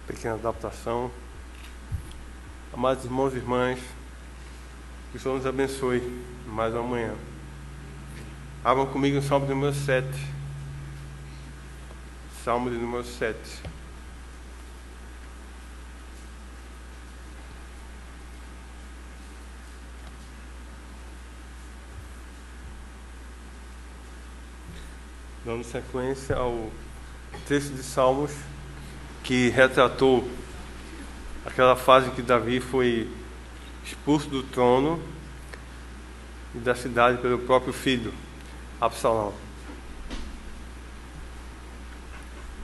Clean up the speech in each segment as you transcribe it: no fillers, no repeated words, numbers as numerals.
pequena adaptação. Amados irmãos e irmãs, que o Senhor nos abençoe mais uma manhã. Abram comigo no Salmo de número 7. Salmo de número 7. Dando sequência ao texto de Salmos que retratou aquela fase em que Davi foi expulso do trono e da cidade pelo próprio filho, Absalão.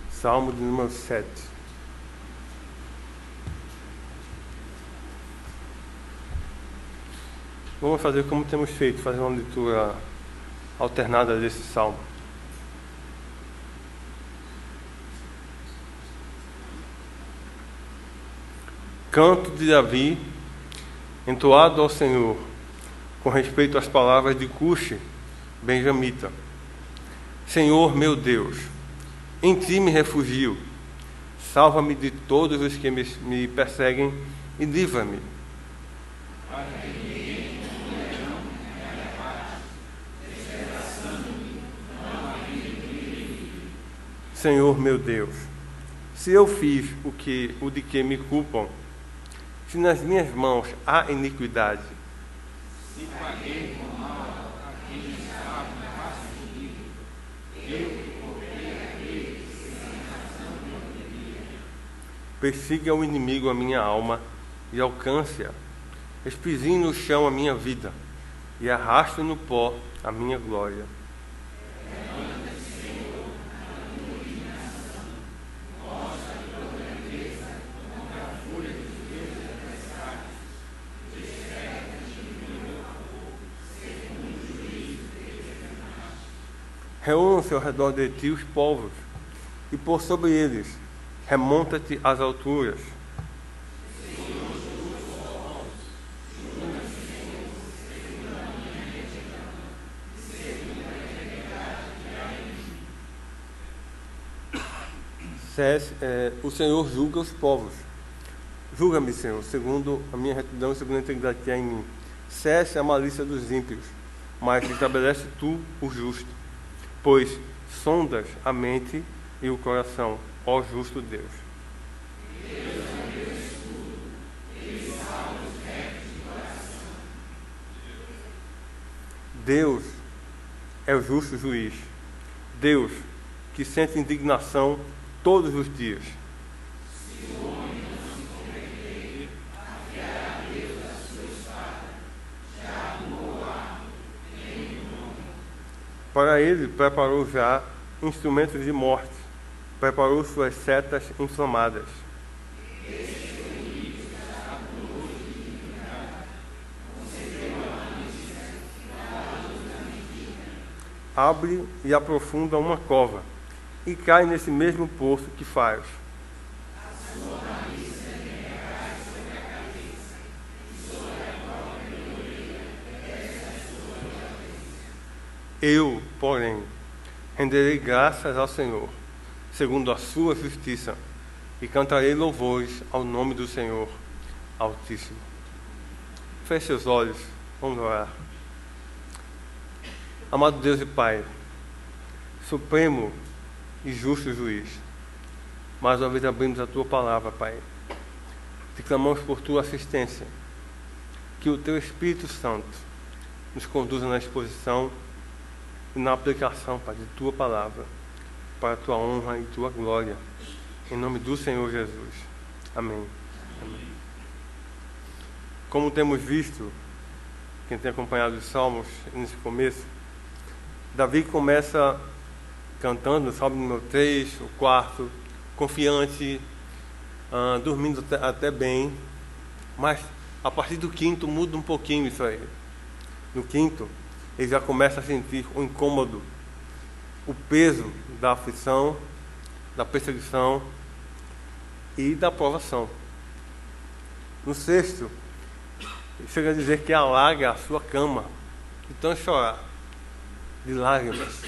Salmo de número 7. Vamos fazer como temos feito, fazer uma leitura alternada desse salmo. Canto de Davi, entoado ao Senhor, com respeito às palavras de Cushi, benjamita. Senhor meu Deus, em ti me refugio, salva-me de todos os que me perseguem e livra-me. Senhor meu Deus, se eu fiz o de que me culpam, se nas minhas mãos há iniquidade, se paguei com mal a quem estava perseguido, eu que cortei aqueles que sem razão me oprimiam. Persiga o inimigo a minha alma e alcance-a, espizinhe no chão a minha vida e arraste no pó a minha glória. Reúnam-se ao redor de ti os povos, e por sobre eles remonta-te às alturas. O Senhor julga os povos. Julga-me, Senhor, segundo a minha retidão e segundo a integridade que há em mim. Cesse a malícia dos ímpios, mas estabelece tu o justo. Pois sondas a mente e o coração, ó justo Deus. Deus é o justo juiz. Deus que sente indignação todos os dias. Para ele preparou já instrumentos de morte, preparou suas setas inflamadas. Abre e aprofunda uma cova, e cai nesse mesmo poço que faz. Eu, porém, renderei graças ao Senhor, segundo a sua justiça, e cantarei louvores ao nome do Senhor Altíssimo. Feche seus olhos, vamos orar. Amado Deus e Pai, supremo e justo juiz, mais uma vez abrimos a Tua palavra, Pai. Te clamamos por Tua assistência, que o Teu Espírito Santo nos conduza na exposição e na aplicação, Pai, de Tua palavra, para a Tua honra e Tua glória, em nome do Senhor Jesus. Amém. Amém. Como temos visto, quem tem acompanhado os Salmos nesse começo, Davi começa cantando no Salmo número 3, o 4, confiante, dormindo até bem, mas a partir do 5º muda um pouquinho isso aí. No 5º, ele já começa a sentir o incômodo, o peso da aflição, da perseguição e da provação. No 6º, ele chega a dizer que alaga a sua cama, de tanto chorar, de lágrimas.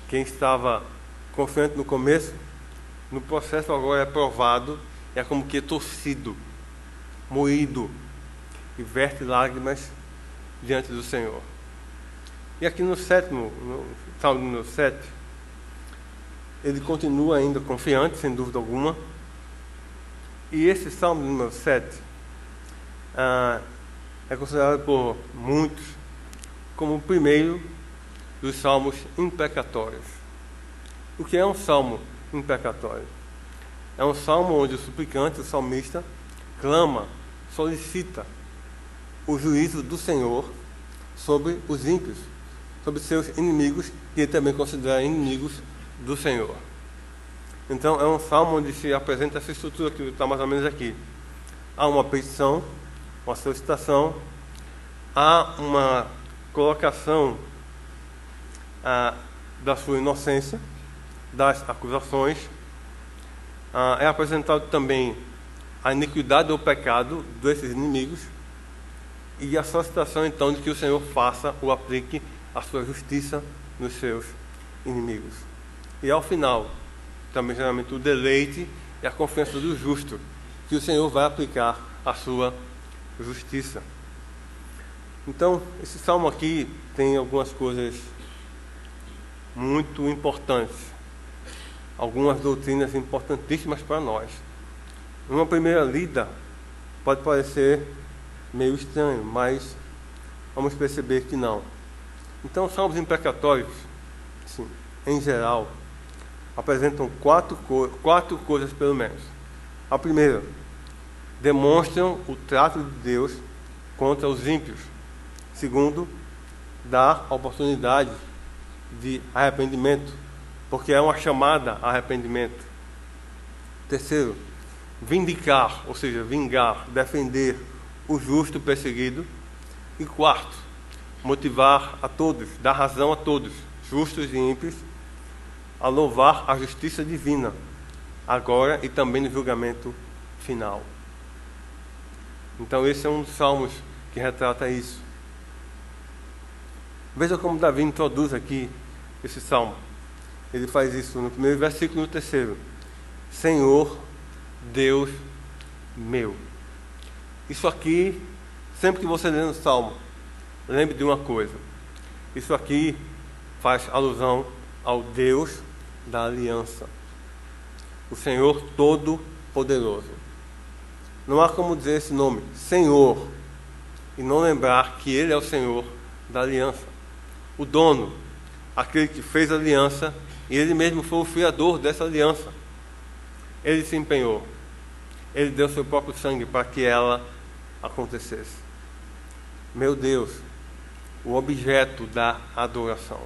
Quem estava confiante no começo, no processo agora é provado, é como que torcido, moído, e verte lágrimas diante do Senhor. E aqui no Salmo número 7, ele continua ainda confiante, sem dúvida alguma. E esse Salmo número 7 é considerado por muitos como o primeiro dos salmos imprecatórios. O que é um salmo imprecatório? É um salmo onde o suplicante, o salmista, clama, solicita o juízo do Senhor sobre os ímpios, sobre seus inimigos, que ele também considera inimigos do Senhor. Então é um salmo onde se apresenta essa estrutura que está mais ou menos aqui. Há uma petição, uma solicitação, há uma colocação da sua inocência, das acusações, é apresentado também a iniquidade ou pecado desses inimigos, e a solicitação então de que o Senhor faça ou aplique a sua justiça nos seus inimigos. E ao final, também geralmente o deleite e a confiança do justo, que o Senhor vai aplicar a sua justiça. Então, esse salmo aqui tem algumas coisas muito importantes, algumas doutrinas importantíssimas para nós. Numa primeira lida, pode parecer meio estranho, mas vamos perceber que não. Então, salmos imprecatórios, sim, em geral, apresentam quatro coisas pelo menos. A primeira, demonstram o trato de Deus contra os ímpios. Segundo, dá oportunidade de arrependimento, porque é uma chamada a arrependimento. Terceiro, vindicar, ou seja, vingar, defender o justo perseguido. E quarto, motivar a todos, dar razão a todos, justos e ímpios, a louvar a justiça divina, agora e também no julgamento final. Então esse é um dos salmos que retrata isso. Veja como Davi introduz aqui esse salmo. Ele faz isso no primeiro versículo e no terceiro. Senhor, Deus meu. Isso aqui, sempre que você lê no salmo, lembre de uma coisa. Isso aqui faz alusão ao Deus da aliança, o Senhor Todo-Poderoso. Não há como dizer esse nome, Senhor, e não lembrar que Ele é o Senhor da aliança, o dono, aquele que fez a aliança, e Ele mesmo foi o fiador dessa aliança. Ele se empenhou, Ele deu seu próprio sangue para que ela acontecesse. Meu Deus, o objeto da adoração,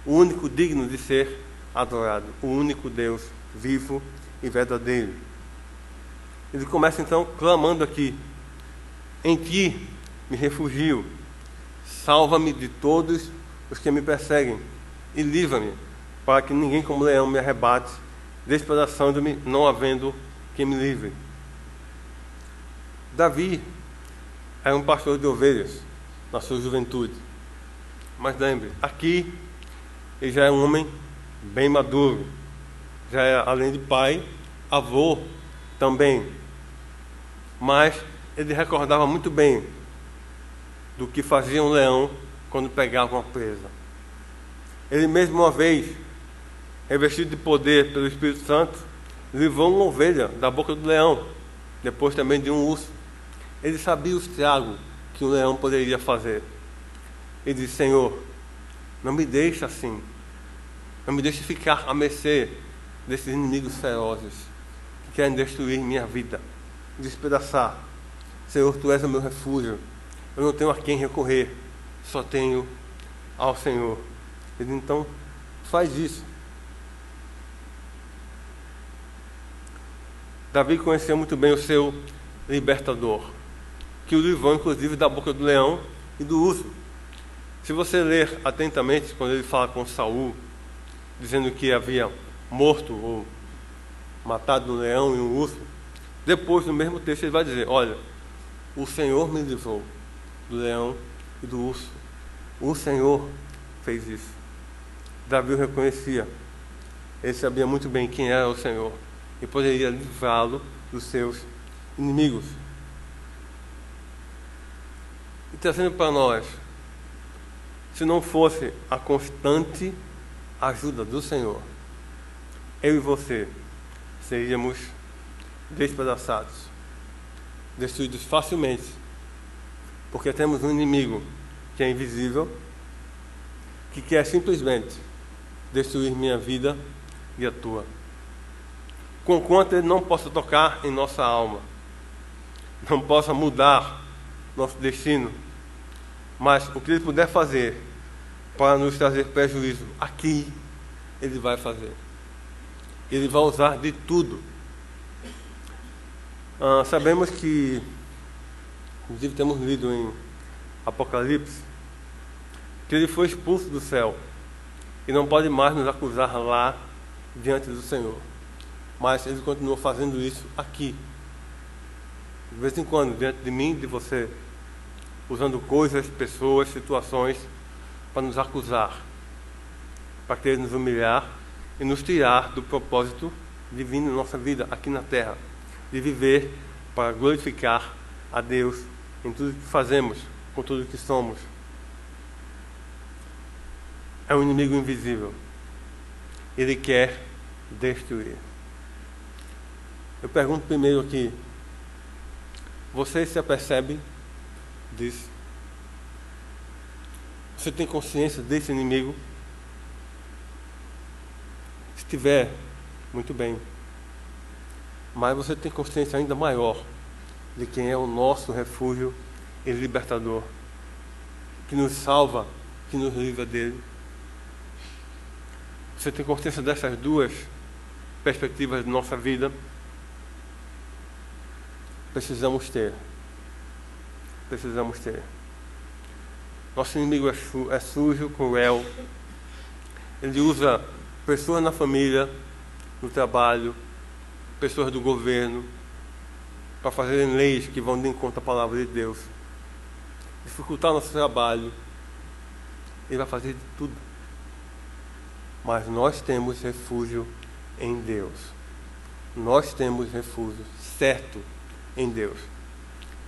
o único digno de ser adorado, o único Deus vivo e verdadeiro. Ele começa então clamando aqui: em ti me refugio, salva-me de todos os que me perseguem e livra-me, para que ninguém como leão me arrebate, despedaçando-me, não havendo quem me livre. Davi era um pastor de ovelhas na sua juventude, mas lembre, aqui ele já é um homem bem maduro, já é, além de pai, avô também, mas ele recordava muito bem do que fazia um leão quando pegava uma presa. Ele mesmo uma vez, revestido de poder pelo Espírito Santo, livrou uma ovelha da boca do leão, depois também de um urso. Ele sabia o estrago que um leão poderia fazer. Ele disse: Senhor, não me deixe assim, não me deixe ficar à mercê desses inimigos ferozes que querem destruir minha vida, despedaçar. Senhor, Tu és o meu refúgio, eu não tenho a quem recorrer, só tenho ao Senhor. Ele então faz isso. Davi conhecia muito bem o seu libertador, que o livrou inclusive da boca do leão e do urso. Se você ler atentamente quando ele fala com Saul, dizendo que havia morto ou matado um leão e um urso, depois no mesmo texto ele vai dizer: olha, o Senhor me livrou do leão e do urso, o Senhor fez isso. Davi o reconhecia. ele sabia muito bem quem era o Senhor e poderia livrá-lo dos seus inimigos. E trazendo para nós, se não fosse a constante ajuda do Senhor, eu e você seríamos despedaçados, destruídos facilmente, porque temos um inimigo que é invisível, que quer simplesmente destruir minha vida e a tua. Conquanto ele não possa tocar em nossa alma, não possa mudar nosso destino, mas o que ele puder fazer para nos trazer prejuízo aqui, ele vai fazer. Ele vai usar de tudo. Sabemos que, inclusive temos lido em Apocalipse, que ele foi expulso do céu e não pode mais nos acusar lá diante do Senhor. Mas ele continua fazendo isso aqui, de vez em quando, diante de mim e de você, usando coisas, pessoas, situações para nos acusar, para querer nos humilhar e nos tirar do propósito divino em nossa vida aqui na terra, de viver para glorificar a Deus em tudo que fazemos, com tudo que somos. É um inimigo invisível. Ele quer destruir. Eu pergunto primeiro aqui, você se apercebe disso? Você tem consciência desse inimigo? Se tiver, muito bem. Mas você tem consciência ainda maior de quem é o nosso refúgio e libertador, que nos salva, que nos livra dele. Você tem consciência dessas duas perspectivas de nossa vida? Precisamos ter. Nosso inimigo é sujo, cruel. Ele usa pessoas na família, no trabalho, pessoas do governo, para fazerem leis que vão de encontro à palavra de Deus, dificultar nosso trabalho. Ele vai fazer de tudo. Mas nós temos refúgio em Deus. Nós temos refúgio certo em Deus.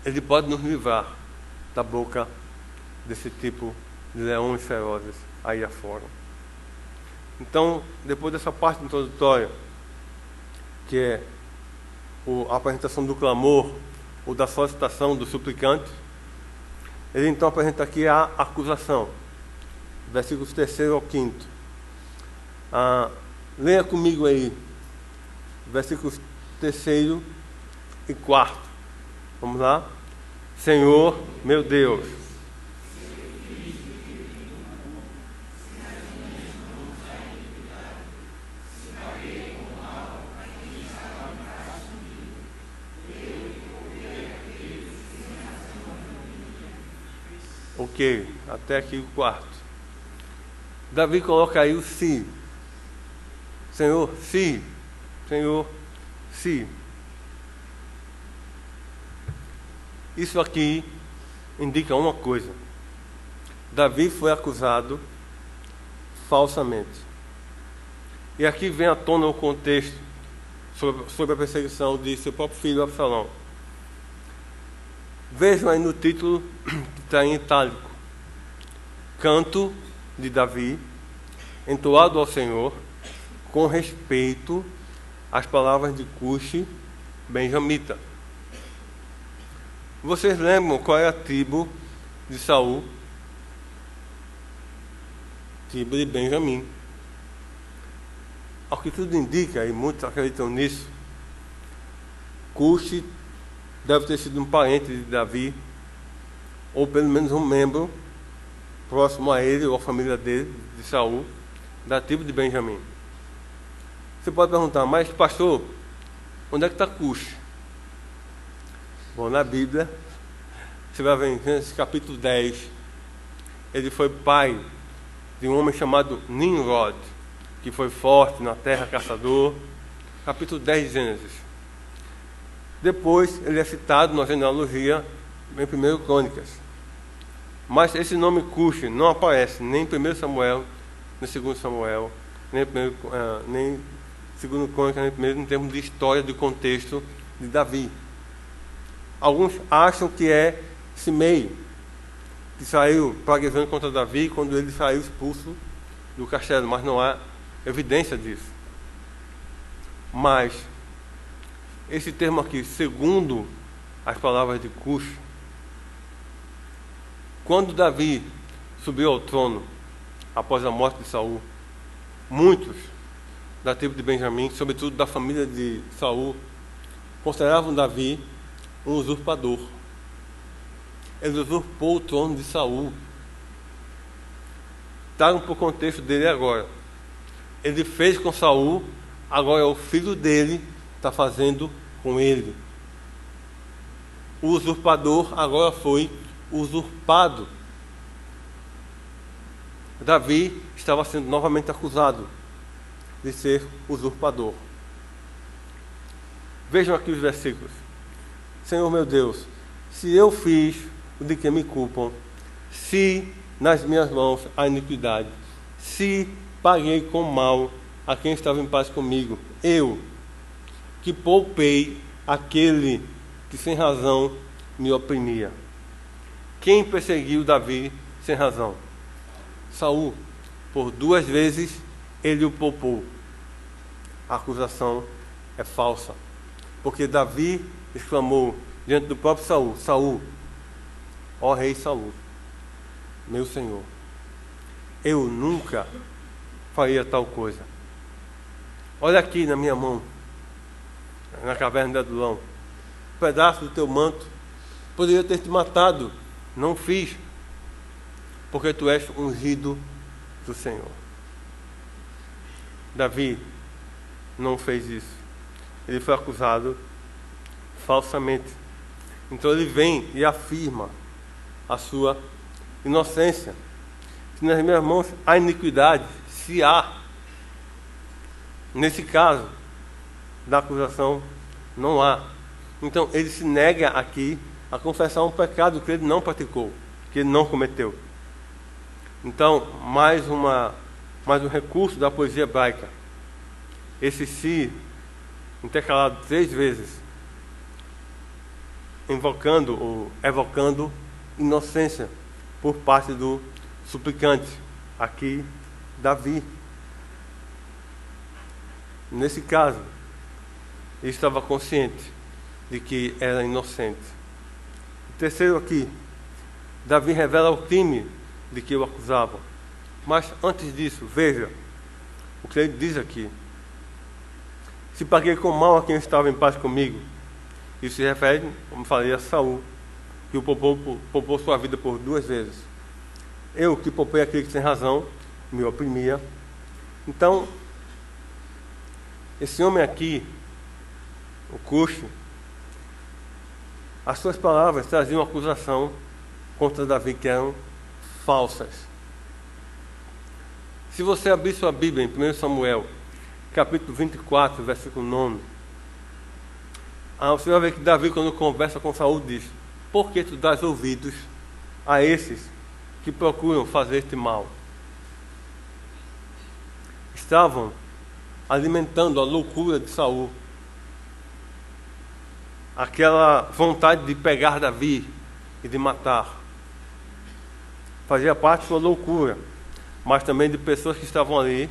Ele pode nos livrar da boca desse tipo de leões ferozes aí afora. Então, depois dessa parte introdutória, que é a apresentação do clamor ou da solicitação do suplicante, ele então apresenta aqui a acusação, versículos 3 ao 5. Leia comigo aí, versículos 3 e 4. Vamos lá? Senhor, meu Deus. Ok, até aqui o 4. Davi coloca aí o se. Senhor, se. Senhor, se. Isso aqui indica uma coisa. Davi foi acusado falsamente. E aqui vem à tona o contexto sobre a perseguição de seu próprio filho Absalão. Vejam aí no título que está em itálico: Canto de Davi, entoado ao Senhor, com respeito às palavras de Cuxi, benjamita. Vocês lembram qual é a tribo de Saul? Tribo de Benjamim. Ao que tudo indica, e muitos acreditam nisso, Cuxi deve ter sido um parente de Davi, ou pelo menos um membro próximo a ele ou a família dele, de Saul, da tribo de Benjamim. Você pode perguntar, mas pastor, onde é que está Cuxi? Bom, na Bíblia, você vai ver em Gênesis capítulo 10, ele foi pai de um homem chamado Nimrod, que foi forte na terra, caçador. Capítulo 10 de Gênesis. Depois, ele é citado na genealogia em 1 Crônicas. Mas esse nome Cuxi não aparece nem em 1 Samuel, nem em 2 Samuel, nem segundo Crônicas, nem primeiro, em termos de história, de contexto de Davi. Alguns acham que é Simei, que saiu praguejando contra Davi quando ele saiu expulso do castelo, mas não há evidência disso. Mas esse termo aqui, segundo as palavras de Cush, quando Davi subiu ao trono após a morte de Saul, muitos da tribo de Benjamim, sobretudo da família de Saul, consideravam Davi um usurpador. Ele usurpou o trono de Saul. Tragam para o contexto dele agora. Ele fez com Saul, agora o filho dele está fazendo com ele. O usurpador agora foi usurpado. Davi estava sendo novamente acusado de ser usurpador. Vejam aqui os versículos. Senhor meu Deus, se eu fiz o de que me culpam, se nas minhas mãos há iniquidade, se paguei com mal a quem estava em paz comigo, eu que poupei aquele que sem razão me oprimia. Quem perseguiu Davi sem razão? Saul. Por 2 vezes ele o poupou. A acusação é falsa, porque Davi exclamou diante do próprio Saul: Saul, ó rei Saul, meu senhor, eu nunca faria tal coisa. Olha aqui na minha mão, na caverna de Adulão, um pedaço do teu manto, poderia ter te matado, não fiz, porque tu és ungido do Senhor. Davi não fez isso. Ele foi acusado falsamente. Então ele vem e afirma a sua inocência. Se nas minhas mãos há iniquidade, se há, nesse caso da acusação, não há. Então ele se nega aqui a confessar um pecado que ele não praticou, que ele não cometeu. Então, mais um recurso da poesia hebraica. Esse se intercalado 3 vezes, invocando ou evocando inocência por parte do suplicante, aqui Davi. Nesse caso, ele estava consciente de que era inocente. O terceiro aqui, Davi revela o crime de que o acusavam. Mas antes disso, veja o que ele diz aqui: se paguei com mal a quem estava em paz comigo. Isso se refere, como falei, a Saul, que o poupou sua vida por 2 vezes. Eu que poupei aquele que sem razão me oprimia. Então, esse homem aqui, o Cush, as suas palavras traziam acusação contra Davi que eram falsas. Se você abrir sua Bíblia em 1 Samuel, capítulo 24, versículo 9, você vai ver que Davi, quando conversa com Saul, diz: por que tu dás ouvidos a esses que procuram fazer-te mal? Estavam alimentando a loucura de Saul, aquela vontade de pegar Davi e de matar. Fazia parte de sua loucura, mas também de pessoas que estavam ali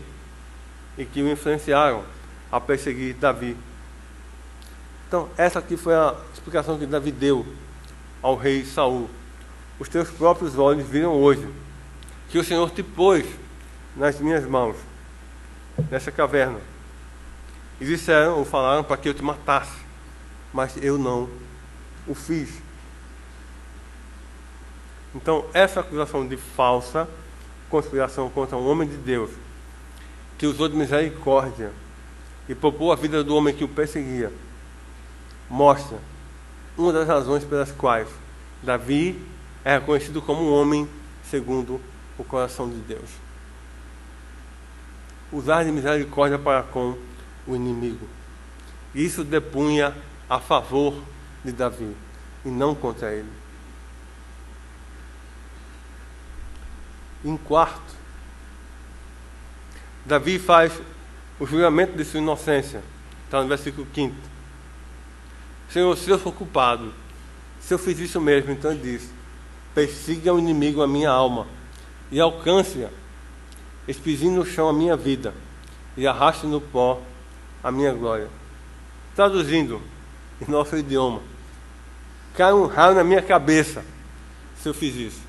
e que o influenciaram a perseguir Davi. Então, essa aqui foi a explicação que Davi deu ao rei Saul. Os teus próprios olhos viram hoje que o Senhor te pôs nas minhas mãos, nessa caverna, e disseram ou falaram para que eu te matasse, mas eu não o fiz. Então, essa acusação de falsa conspiração contra um homem de Deus, que usou de misericórdia e poupou a vida do homem que o perseguia, mostra uma das razões pelas quais Davi é reconhecido como um homem segundo o coração de Deus. Usar de misericórdia para com o inimigo. Isso depunha a favor de Davi e não contra ele. Em quarto, Davi faz o juramento de sua inocência. Está no versículo 5. Senhor, se eu sou culpado, se eu fiz isso mesmo, então ele diz: persiga o inimigo a minha alma e alcance-a, espizinho no chão a minha vida e arraste no pó a minha glória. Traduzindo em nosso idioma, cai um raio na minha cabeça se eu fiz isso.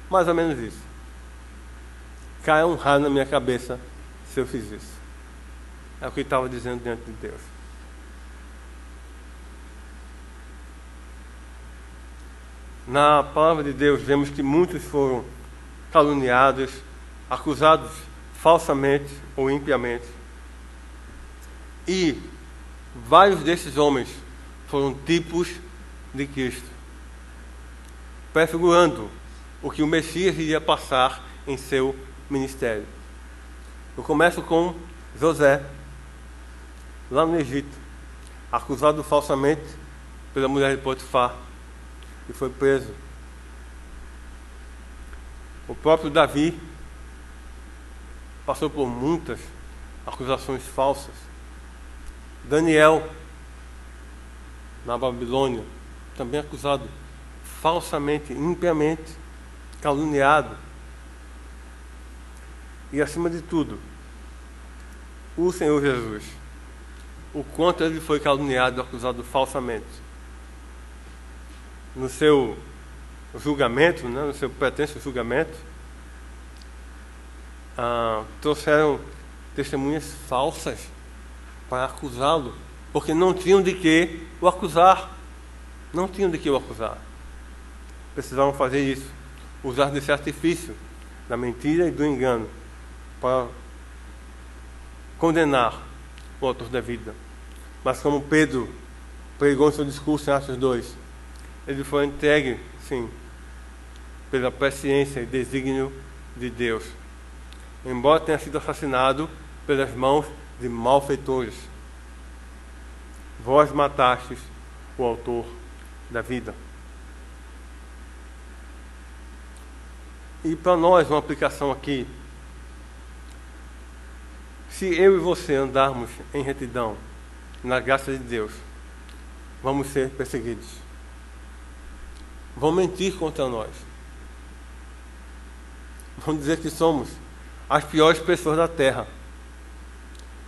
Mais ou menos isso. Cai um raio na minha cabeça se eu fiz isso. É o que ele estava dizendo diante de Deus. Na palavra de Deus, vemos que muitos foram caluniados, acusados falsamente ou impiamente. E vários desses homens foram tipos de Cristo, prefigurando o que o Messias iria passar em seu ministério. Eu começo com José, lá no Egito, acusado falsamente pela mulher de Potifar, e foi preso. O próprio Davi passou por muitas acusações falsas. Daniel, na Babilônia, também acusado falsamente, impiamente, caluniado. E acima de tudo, o Senhor Jesus, o quanto ele foi caluniado e acusado falsamente. No seu julgamento, né, no seu pretenso julgamento, trouxeram testemunhas falsas para acusá-lo, porque não tinham de que o acusar. Não tinham de que o acusar. Precisavam fazer isso, usar desse artifício da mentira e do engano para condenar o autor da vida. Mas como Pedro pregou em seu discurso em Atos 2, ele foi entregue, sim, pela presciência e desígnio de Deus, embora tenha sido assassinado pelas mãos de malfeitores. Vós matastes o autor da vida. E para nós, uma aplicação aqui: se eu e você andarmos em retidão, na graça de Deus, vamos ser perseguidos. Vão mentir contra nós. Vão dizer que somos as piores pessoas da terra.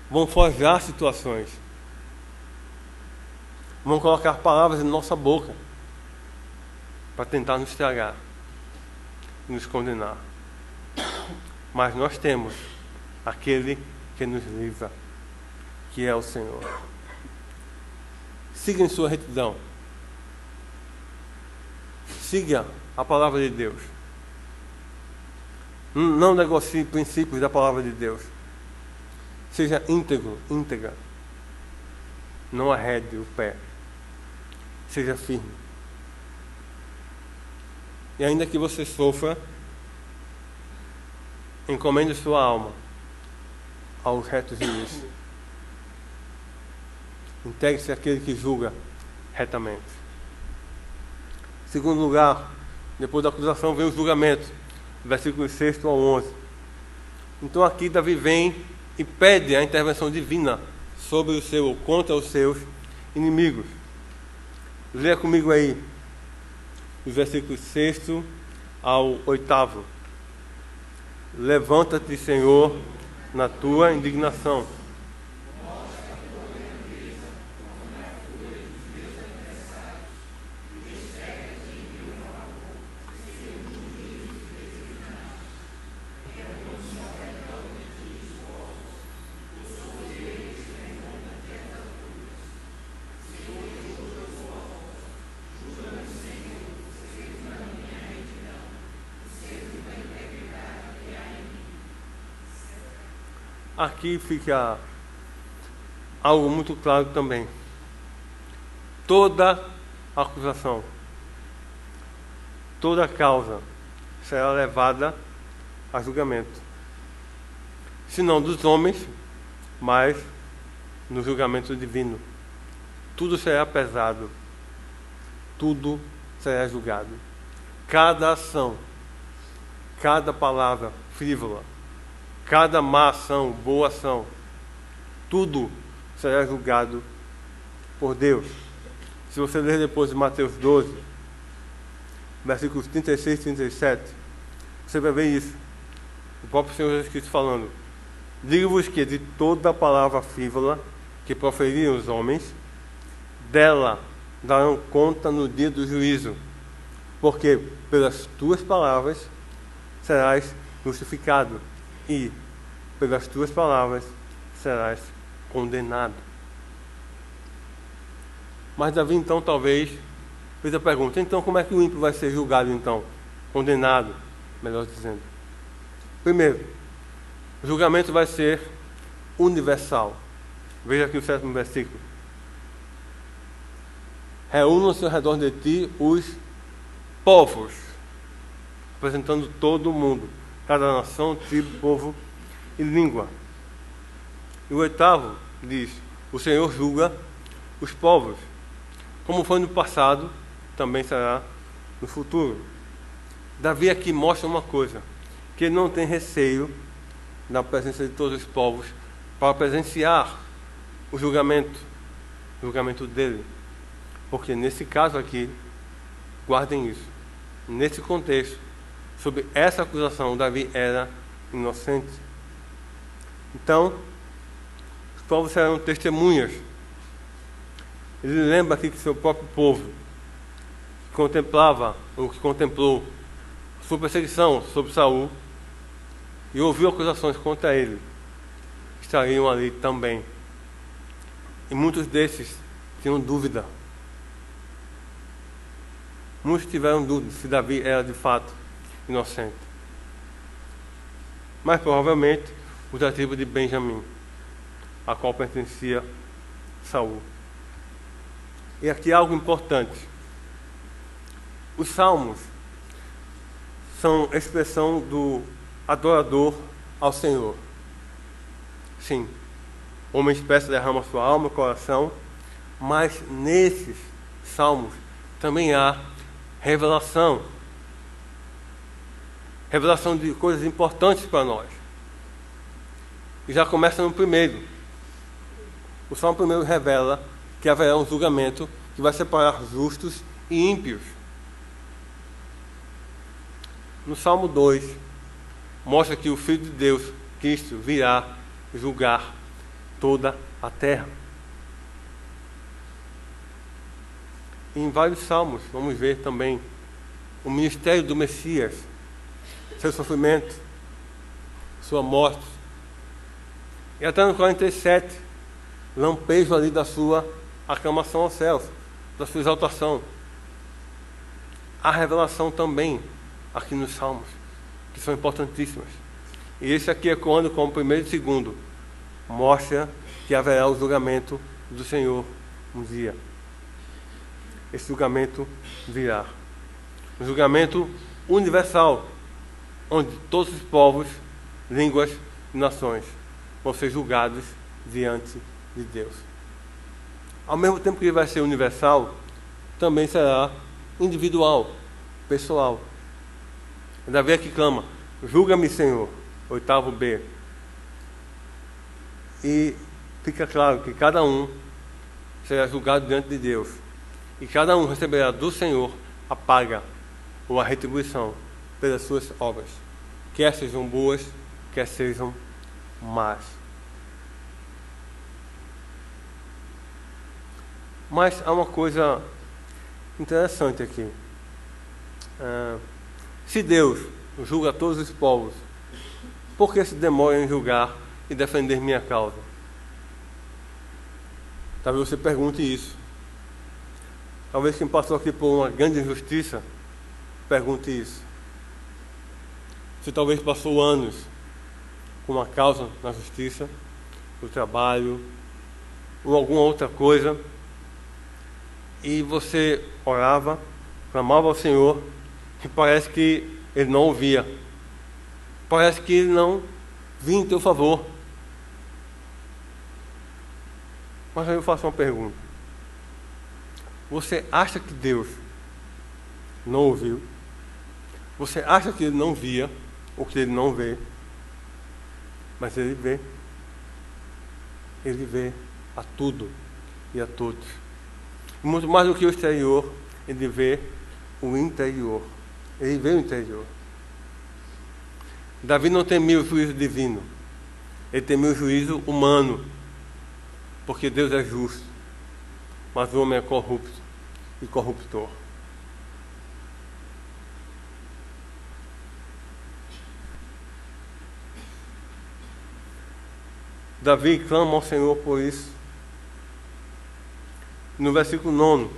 Vão forjar situações. Vão colocar palavras em nossa boca para tentar nos estragar, nos condenar. Mas nós temos aquele que nos livra, que é o Senhor. Siga em sua retidão. Siga a palavra de Deus. Não negocie princípios da palavra de Deus. Seja íntegro, íntegra. Não arrede o pé. Seja firme. E ainda que você sofra, encomende sua alma aos retos juízes. Integre-se àquele que julga retamente. Segundo lugar, depois da acusação vem o julgamento, versículos 6 ao 11. Então aqui Davi vem e pede a intervenção divina sobre o seu, contra os seus inimigos. Leia comigo aí, os versículos 6 ao 8. Levanta-te, Senhor, na tua indignação. Aqui fica algo muito claro também. Toda acusação, toda causa será levada a julgamento. Se não dos homens, mas no julgamento divino. Tudo será pesado. Tudo será julgado. Cada ação, cada palavra frívola, cada má ação, boa ação, tudo será julgado por Deus. Se você ler depois de Mateus 12, versículos 36 e 37, você vai ver isso. O próprio Senhor Jesus Cristo falando: digo-vos que de toda palavra frívola que proferirem os homens, dela darão conta no dia do juízo, porque pelas tuas palavras serás justificado e pelas tuas palavras serás condenado. Mas Davi então talvez fez a pergunta: então como é que o ímpio vai ser julgado então? Condenado, melhor dizendo. Primeiro, o julgamento vai ser universal. Veja aqui o 7º versículo. Reúnam-se ao redor de ti os povos, representando todo o mundo, cada nação, tribo, povo e língua. E o 8º diz: o Senhor julga os povos. Como foi no passado, também será no futuro. Davi aqui mostra uma coisa, que ele não tem receio na presença de todos os povos para presenciar o julgamento dele. Porque nesse caso aqui, guardem isso, nesse contexto, sob essa acusação, Davi era inocente. Então, os povos serão testemunhas. Ele lembra aqui que seu próprio povo que contemplou sua perseguição sobre Saul e ouviu acusações contra ele, estariam ali também. E muitos desses tinham dúvida. Muitos tiveram dúvida se Davi era de fato inocente. Mas provavelmente o da tribo de Benjamim, a qual pertencia Saul. E aqui algo importante. Os salmos são expressão do adorador ao Senhor. Sim, o homem expressa, derrama sua alma e coração, mas nesses salmos também há revelação de coisas importantes para nós. E já começa no primeiro. O Salmo primeiro revela que haverá um julgamento que vai separar justos e ímpios. No Salmo 2, mostra que o Filho de Deus, Cristo, virá julgar toda a terra. E em vários salmos, vamos ver também o ministério do Messias, seu sofrimento, sua morte. E até no 47, lampejo ali da sua aclamação aos céus, da sua exaltação. Há revelação também aqui nos salmos, que são importantíssimas. E esse aqui ecoando com o primeiro e segundo, mostra que haverá o julgamento do Senhor um dia. Esse julgamento virá. Um julgamento universal, onde todos os povos, línguas e nações vão ser julgados diante de Deus. Ao mesmo tempo que ele vai ser universal, também será individual, pessoal. Davi aqui clama: julga-me, Senhor, 8º-B. E fica claro que cada um será julgado diante de Deus. E cada um receberá do Senhor a paga ou a retribuição pelas suas obras, quer sejam boas, quer sejam más. Mas há uma coisa interessante aqui. Se Deus julga todos os povos, por que se demora em julgar e defender minha causa? Talvez você pergunte isso. Talvez quem passou aqui por uma grande injustiça pergunte isso. Você talvez passou anos com uma causa na justiça, no trabalho, ou alguma outra coisa, e você orava, clamava ao Senhor, e parece que Ele não ouvia. Parece que Ele não vinha em teu favor. Mas aí eu faço uma pergunta. Você acha que Deus não ouviu? Você acha que Ele não via, ou que Ele não vê? Mas Ele vê. Ele vê a tudo e a todos. E muito mais do que o exterior, Ele vê o interior. Ele vê o interior. Davi não temia o juízo divino. Ele temia o juízo humano. Porque Deus é justo. Mas o homem é corrupto e corruptor. Davi clama ao Senhor por isso. No versículo 9,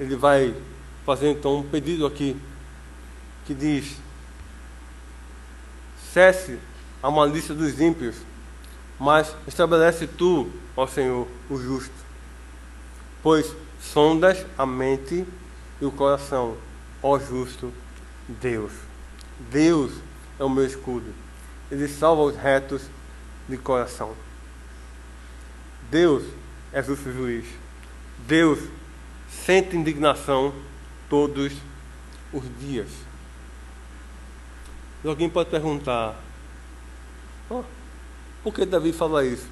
ele vai fazer então um pedido aqui, que diz: cesse a malícia dos ímpios, mas estabelece tu, ó Senhor, o justo, pois sondas a mente e o coração, ó justo Deus. Deus é o meu escudo, Ele salva os retos de coração. Deus é justo juiz. Deus sente indignação todos os dias. E alguém pode perguntar: por que Davi fala isso?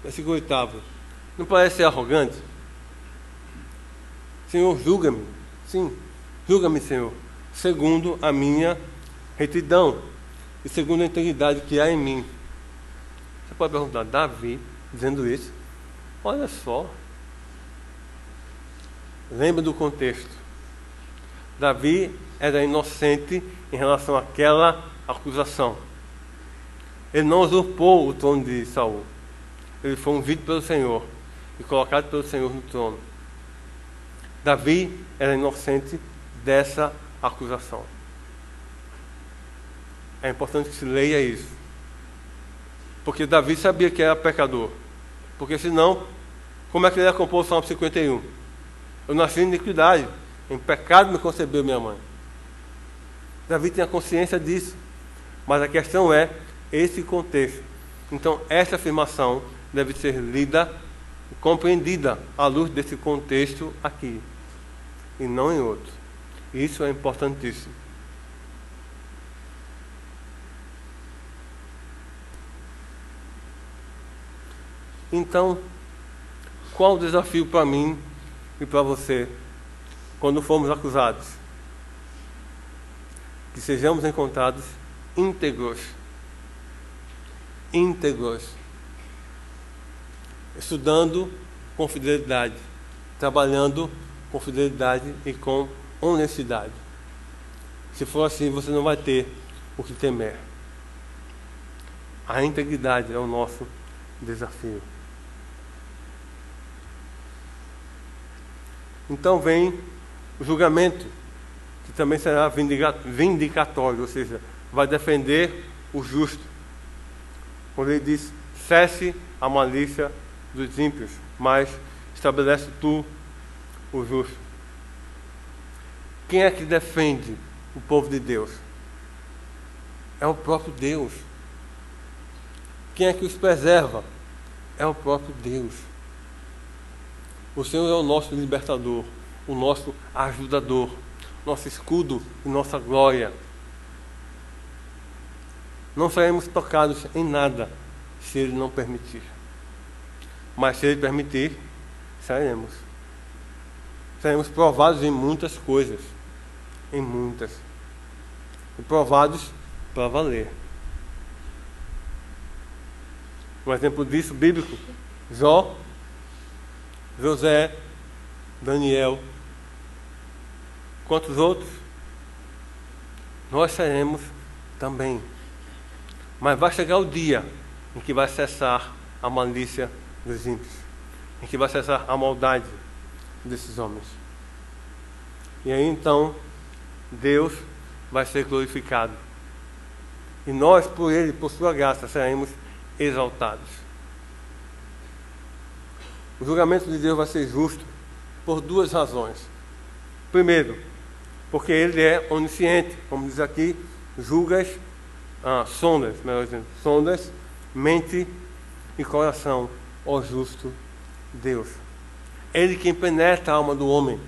Versículo 8. Não parece ser arrogante? Senhor, julga-me. Sim, julga-me, Senhor, segundo a minha retidão e segundo a integridade que há em mim. Você pode perguntar: Davi dizendo isso? Olha só. Lembra do contexto. Davi era inocente em relação àquela acusação. Ele não usurpou o trono de Saul. Ele foi ungido pelo Senhor e colocado pelo Senhor no trono. Davi era inocente dessa acusação. É importante que se leia isso. Porque Davi sabia que era pecador. Porque senão, como é que ele ia compor o Salmo 51? Eu nasci em iniquidade, em pecado me concebeu minha mãe. Davi tinha consciência disso. Mas a questão é esse contexto. Então, essa afirmação deve ser lida e compreendida à luz desse contexto aqui, e não em outro. Isso é importantíssimo. Então, qual o desafio para mim e para você quando formos acusados? Que sejamos encontrados íntegros. Estudando com fidelidade, trabalhando com fidelidade e com honestidade. Se for assim, você não vai ter o que temer. A integridade é o nosso desafio. Então vem o julgamento, que também será vindicatório, ou seja, vai defender o justo. Quando ele diz: cesse a malícia dos ímpios, mas estabelece tu o justo. Quem é que defende o povo de Deus? É o próprio Deus. Quem é que os preserva? É o próprio Deus. O Senhor é o nosso libertador, o nosso ajudador, nosso escudo e nossa glória. Não seremos tocados em nada se Ele não permitir. Mas se Ele permitir, seremos. Seremos provados em muitas coisas. Em muitas. E provados para valer. Um exemplo disso bíblico: Jó, José, Daniel. Quantos outros? Nós seremos também. Mas vai chegar o dia em que vai cessar a malícia dos ímpios, em que vai cessar a maldade desses homens. E aí então Deus vai ser glorificado. E nós, por Ele, por sua graça, seremos exaltados. O julgamento de Deus vai ser justo por duas razões. Primeiro, porque Ele é onisciente, como diz aqui, sondas, mente e coração, ó justo Deus. Ele quem penetra a alma do homem.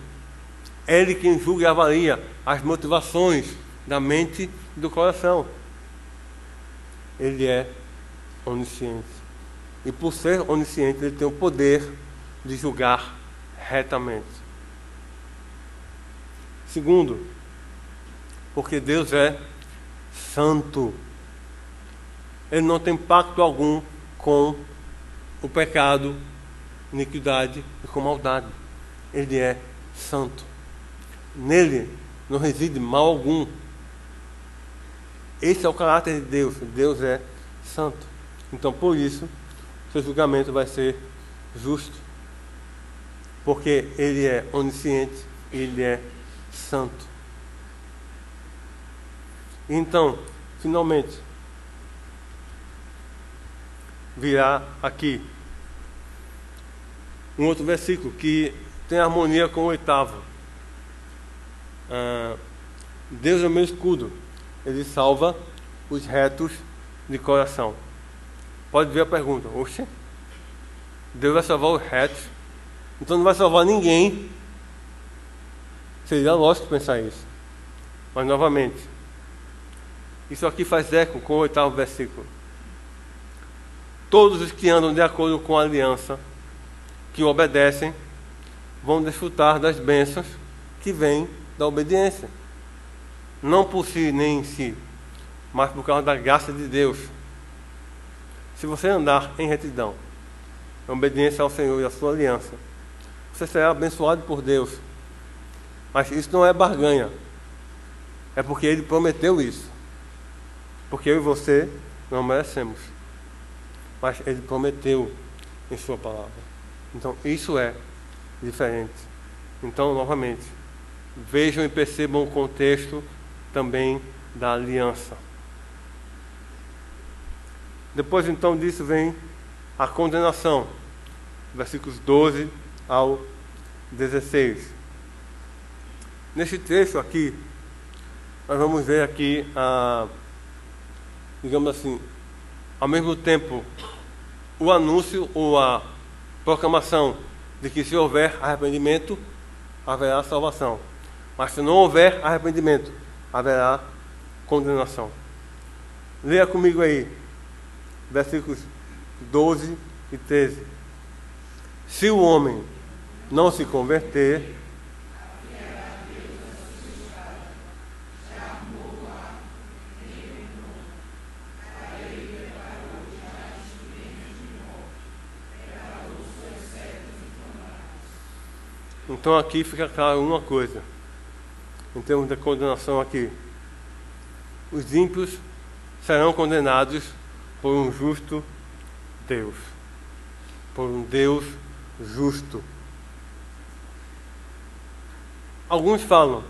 Ele quem julga e avalia as motivações da mente e do coração. Ele é onisciente. E por ser onisciente, ele tem o poder de julgar retamente. Segundo, porque Deus é santo. Ele não tem pacto algum com o pecado, iniquidade e com maldade. Ele é santo. Nele não reside mal algum. Esse é o caráter de Deus. Deus é santo. Então, por isso, seu julgamento vai ser justo. Porque ele é onisciente e ele é santo. Então, finalmente, virá aqui um outro versículo que tem harmonia com o 8º. Deus é o meu escudo, ele salva os retos de coração. Pode ver a pergunta: oxe, Deus vai salvar os retos, então não vai salvar ninguém? Seria lógico pensar isso. Mas novamente, isso aqui faz eco com o 8º versículo. Todos os que andam de acordo com a aliança, que obedecem, vão desfrutar das bênçãos que vêm da obediência. Não por si nem em si, mas por causa da graça de Deus. Se você andar em retidão, em obediência ao Senhor e à sua aliança, você será abençoado por Deus. Mas isso não é barganha. É porque Ele prometeu isso. Porque eu e você não merecemos. Mas Ele prometeu em sua palavra. Então isso é diferente. Então, novamente, vejam e percebam o contexto também da aliança. Depois então disso vem a condenação, versículos 12 ao 16. Neste trecho aqui, nós vamos ver aqui digamos assim, ao mesmo tempo, o anúncio ou a proclamação de que se houver arrependimento, haverá salvação. Mas se não houver arrependimento, haverá condenação. Leia comigo aí, versículos 12 e 13. Se o homem não se converter, então aqui fica claro uma coisa, em termos de condenação aqui: os ímpios serão condenados por um justo Deus, por um Deus justo. Alguns falam,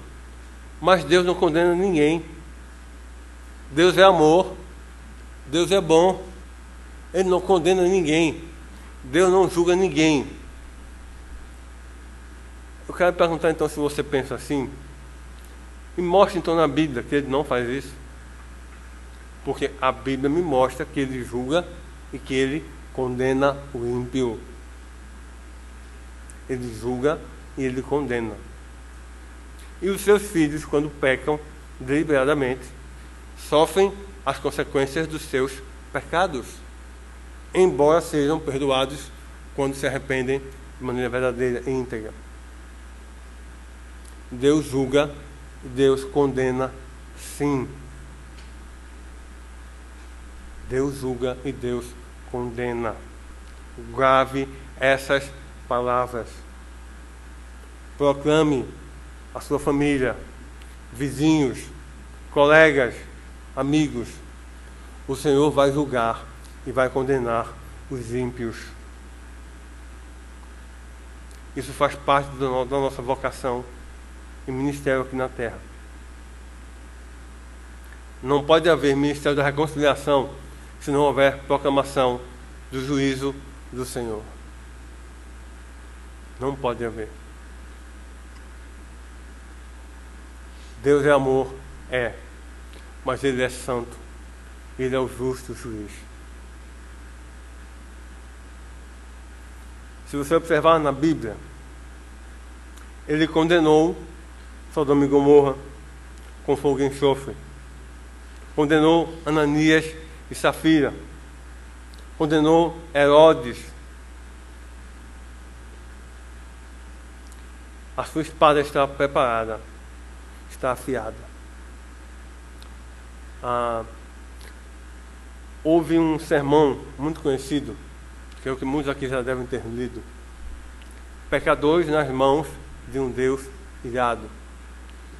mas Deus não condena ninguém. Deus é amor, Deus é bom, Ele não condena ninguém, Deus não julga ninguém. Eu quero perguntar então, se você pensa assim, me mostre então na Bíblia que Ele não faz isso. Porque a Bíblia me mostra que Ele julga e que Ele condena o ímpio. Ele julga e Ele condena. E os seus filhos, quando pecam deliberadamente, sofrem as consequências dos seus pecados, embora sejam perdoados quando se arrependem de maneira verdadeira e íntegra. Deus julga e Deus condena, sim. Deus julga e Deus condena. Grave essas palavras. Proclame a sua família, vizinhos, colegas, amigos. O Senhor vai julgar e vai condenar os ímpios. Isso faz parte da nossa vocação e ministério aqui na terra. Não pode haver ministério da reconciliação se não houver proclamação do juízo do Senhor. Não pode haver. Deus é amor, mas Ele é santo. Ele é o justo juiz. Se você observar na Bíblia, Ele condenou Sodoma e Gomorra com fogo e enxofre. Condenou Ananias e Safira. condenou Herodes. A sua espada está preparada, está afiada. Houve um sermão muito conhecido, que é o que muitos aqui já devem ter lido. Pecadores nas mãos de um Deus irado.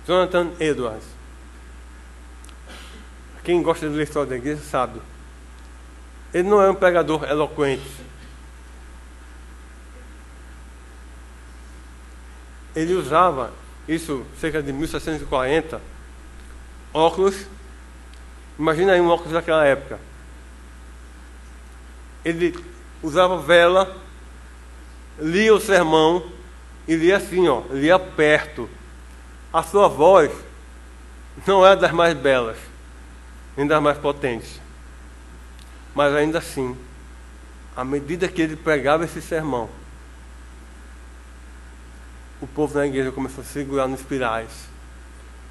Jonathan Edwards. Quem gosta de ler história da igreja sabe. Ele não é um pregador eloquente. Ele usava, isso cerca de 1740, óculos. Imagina aí um óculos daquela época. Ele usava vela, lia o sermão e lia assim, lia perto. A sua voz não é das mais belas, nem das mais potentes. Mas ainda assim, à medida que ele pregava esse sermão, o povo na igreja começou a segurar nos pirais,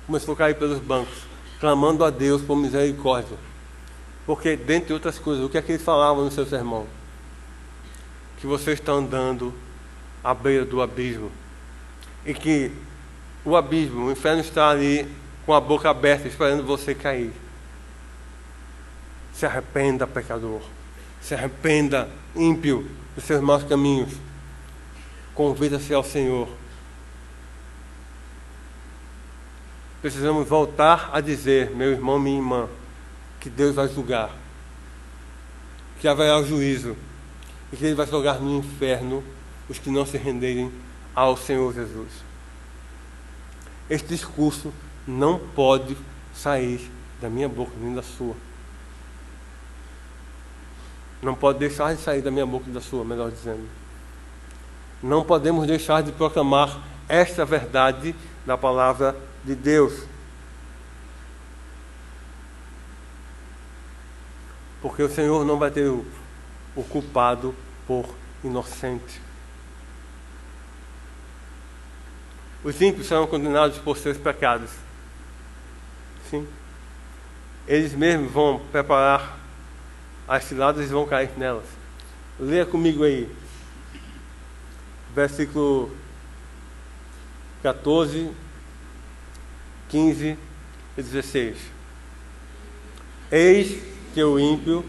começou a cair pelos bancos, clamando a Deus por misericórdia. Porque, dentre outras coisas, o que é que ele falava no seu sermão? Que você está andando à beira do abismo. E que o abismo, o inferno está ali com a boca aberta, esperando você cair. Se arrependa, pecador. Se arrependa, ímpio, dos seus maus caminhos. Convida-se ao Senhor. Precisamos voltar a dizer, meu irmão, minha irmã, que Deus vai julgar, que haverá o juízo, e que Ele vai jogar no inferno os que não se renderem ao Senhor Jesus. Este discurso não pode sair da minha boca, nem da sua. Não pode deixar de sair da minha boca e da sua, melhor dizendo. Não podemos deixar de proclamar esta verdade da palavra de Deus. Porque o Senhor não vai ter o culpado por inocente. Os ímpios serão condenados por seus pecados. Sim. Eles mesmos vão preparar as ciladas e vão cair nelas. Leia comigo aí. Versículo 14, 15 e 16. Eis que o ímpio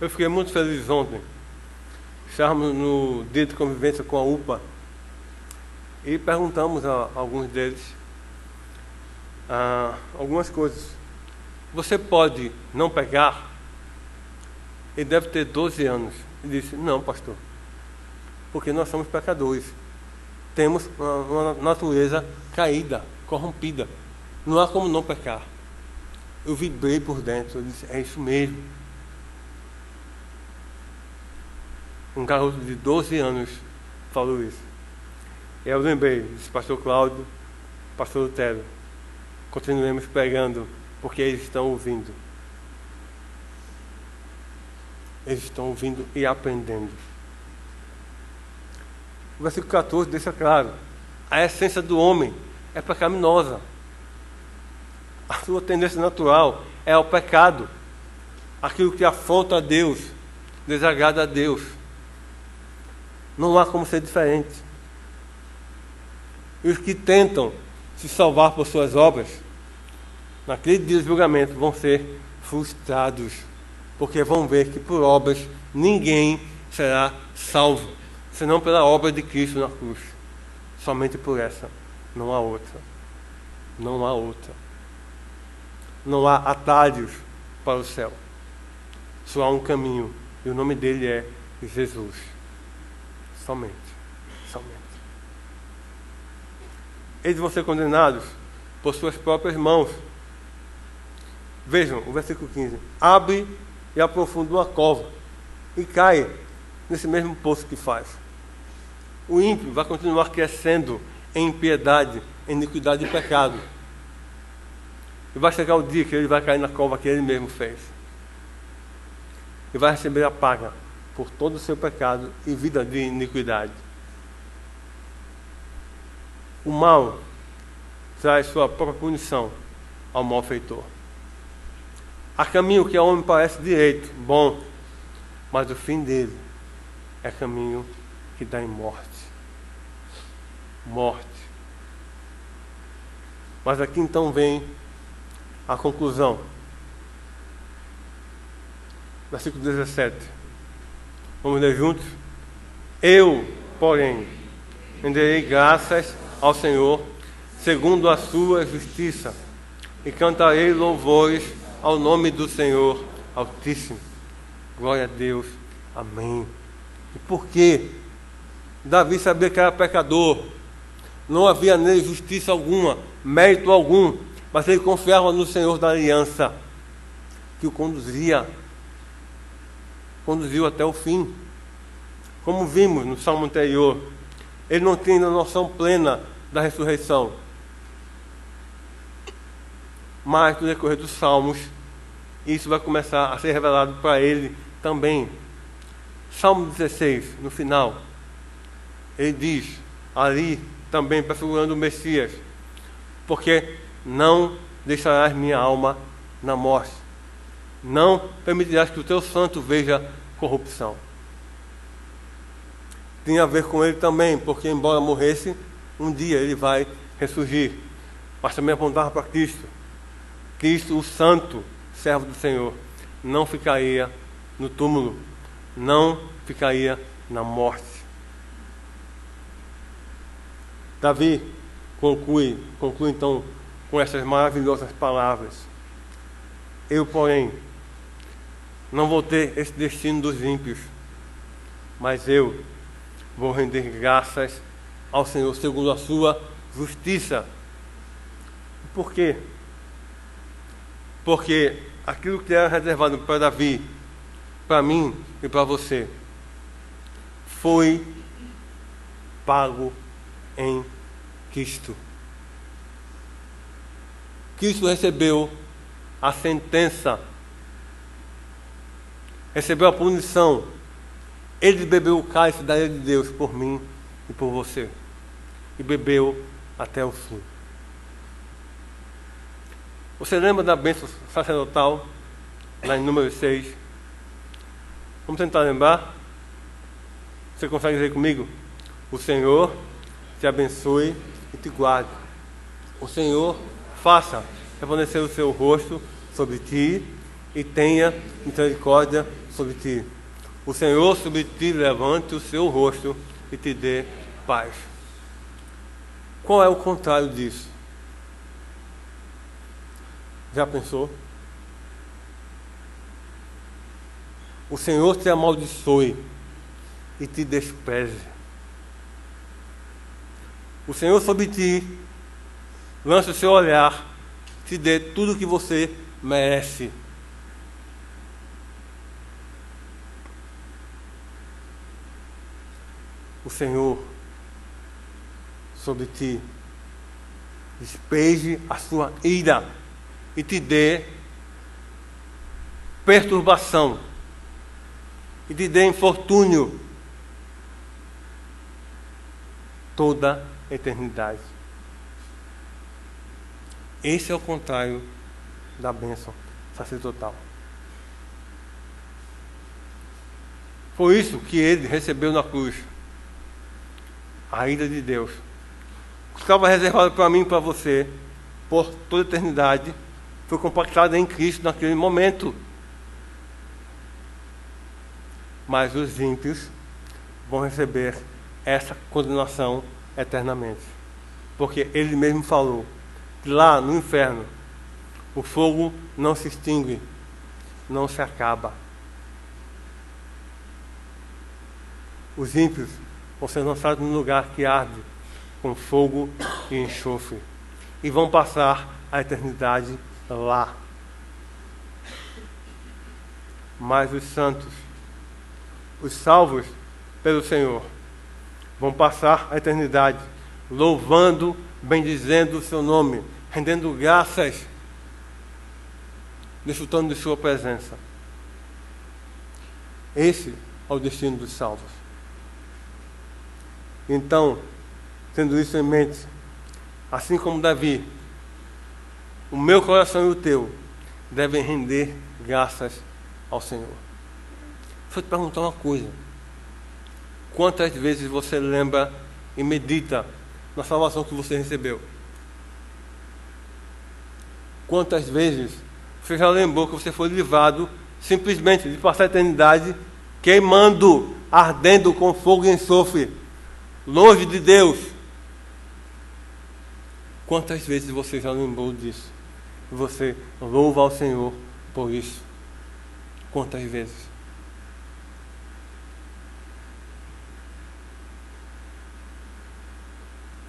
Eu fiquei muito feliz ontem. Estávamos no dia de convivência com a UPA e perguntamos a alguns deles algumas coisas. Você pode não pecar? Ele deve ter 12 anos. Ele disse, não, pastor, porque nós somos pecadores. Temos uma natureza caída, corrompida. Não há como não pecar. Eu vibrei por dentro. Eu disse, é isso mesmo. Um garoto de 12 anos falou isso. E eu lembrei, disse pastor Cláudio, pastor Lutero, continuemos pregando, porque eles estão ouvindo. Eles estão ouvindo e aprendendo. O versículo 14 deixa claro, a essência do homem é pecaminosa. A sua tendência natural é ao pecado. Aquilo que afronta a Deus, desagrada a Deus. Não há como ser diferente. E os que tentam se salvar por suas obras, naquele dia de julgamento, vão ser frustrados, porque vão ver que por obras ninguém será salvo, senão pela obra de Cristo na cruz. Somente por essa, não há outra. Não há outra. Não há atalhos para o céu. Só há um caminho, e o nome dele é Jesus. Somente. Eles vão ser condenados por suas próprias mãos. Vejam o versículo 15. Abre e aprofunda uma cova e cai nesse mesmo poço que faz. O ímpio vai continuar crescendo em impiedade em iniquidade e pecado. E vai chegar o dia que ele vai cair na cova que ele mesmo fez. E vai receber a paga por todo o seu pecado e vida de iniquidade. O mal traz sua própria punição ao malfeitor. Há caminho que ao homem parece direito, bom, mas o fim dele é caminho que dá em morte. Morte. Mas aqui então vem a conclusão. Versículo 17. Vamos ler juntos? Eu, porém, renderei graças ao Senhor, segundo a sua justiça, e cantarei louvores ao nome do Senhor Altíssimo. Glória a Deus. Amém. E por quê? Davi sabia que era pecador. Não havia nele justiça alguma, mérito algum, mas ele confiava no Senhor da aliança, que o conduziu até o fim. Como vimos no salmo anterior, ele não tinha ainda noção plena da ressurreição. Mas no decorrer dos salmos, isso vai começar a ser revelado para ele também. Salmo 16, no final, ele diz, ali também prefigurando o Messias, porque não deixarás minha alma na morte, não permitirás que o teu santo veja corrupção. Tem a ver com ele também, porque embora morresse, um dia ele vai ressurgir. Mas também apontava para Cristo. Cristo, o santo servo do Senhor, não ficaria no túmulo, não ficaria na morte. Davi conclui então com essas maravilhosas palavras. Eu, porém, não vou ter esse destino dos ímpios, mas eu vou render graças ao Senhor segundo a sua justiça. Por quê? Porque aquilo que era reservado para Davi, para mim e para você, foi pago em Cristo. Cristo recebeu a sentença, recebeu a punição. Ele bebeu o cálice da ira de Deus por mim e por você, e bebeu até o fim. Você lembra da bênção sacerdotal, lá em número 6? Vamos tentar lembrar? Você consegue dizer comigo? O Senhor te abençoe e te guarde. O Senhor faça resplandecer o seu rosto sobre ti e tenha misericórdia sobre ti. O Senhor sobre ti levante o seu rosto e te dê paz. Qual é o contrário disso? Já pensou? O Senhor te amaldiçoe e te despreze. O Senhor sobre ti lance o seu olhar, te dê tudo o que você merece. O Senhor sobre ti despeje a sua ira e te dê perturbação e te dê infortúnio toda a eternidade. Esse é o contrário da bênção sacerdotal. Foi isso que ele recebeu na cruz. A ira de Deus. O que estava reservado para mim e para você, por toda a eternidade, foi compactado em Cristo naquele momento. Mas os ímpios vão receber essa condenação eternamente. Porque ele mesmo falou que lá no inferno o fogo não se extingue, não se acaba. Os ímpios vão ser lançados num lugar que arde com fogo e enxofre e vão passar a eternidade lá. Mas os santos, os salvos pelo Senhor, vão passar a eternidade louvando, bendizendo o seu nome, rendendo graças, desfrutando de sua presença. Esse é o destino dos salvos. Então, tendo isso em mente, assim como Davi, o meu coração e o teu devem render graças ao Senhor. Deixa eu te perguntar uma coisa. Quantas vezes você lembra e medita na salvação que você recebeu? Quantas vezes você já lembrou que você foi livrado simplesmente de passar a eternidade queimando, ardendo com fogo e enxofre, longe de Deus? Quantas vezes você já lembrou disso? Você louva ao Senhor por isso? Quantas vezes?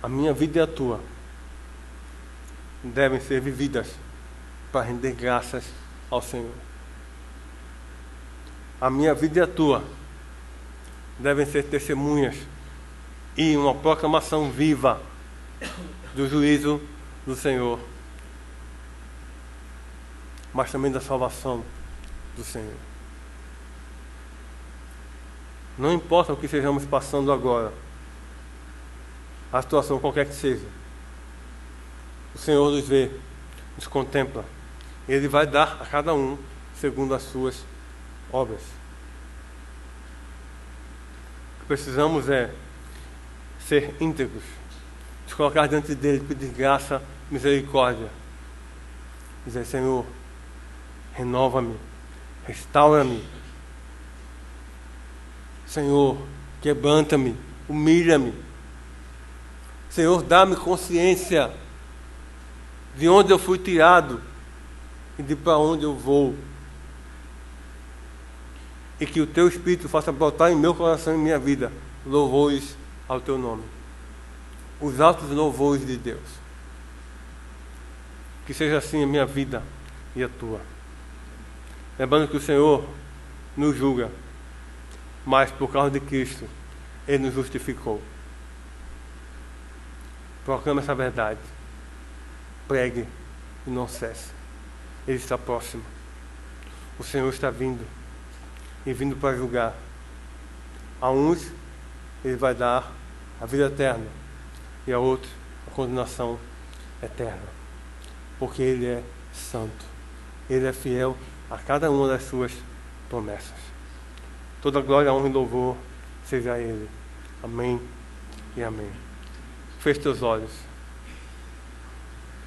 A minha vida e a tua devem ser vividas para render graças ao Senhor. A minha vida e a tua devem ser testemunhas e uma proclamação viva do juízo do Senhor, mas também da salvação do Senhor. Não importa o que estejamos passando agora, a situação qualquer que seja, o Senhor nos vê, nos contempla, e Ele vai dar a cada um segundo as suas obras. O que precisamos é ser íntegros, nos colocar diante dele, pedir graça, misericórdia, dizer: Senhor, renova-me, restaura-me, Senhor, quebranta-me, humilha-me, Senhor, dá-me consciência de onde eu fui tirado e de para onde eu vou. E que o Teu Espírito faça brotar em meu coração e em minha vida louvores ao Teu nome. Os altos louvores de Deus. Que seja assim a minha vida e a Tua. Lembrando que o Senhor nos julga, mas por causa de Cristo, Ele nos justificou. Proclame essa verdade. Pregue e não cesse. Ele está próximo. O Senhor está vindo. E vindo para julgar. A uns Ele vai dar a vida eterna. E a outros a condenação eterna. Porque Ele é santo. Ele é fiel a cada uma das suas promessas. Toda glória, honra e louvor seja a Ele. Amém e amém. Feche teus olhos.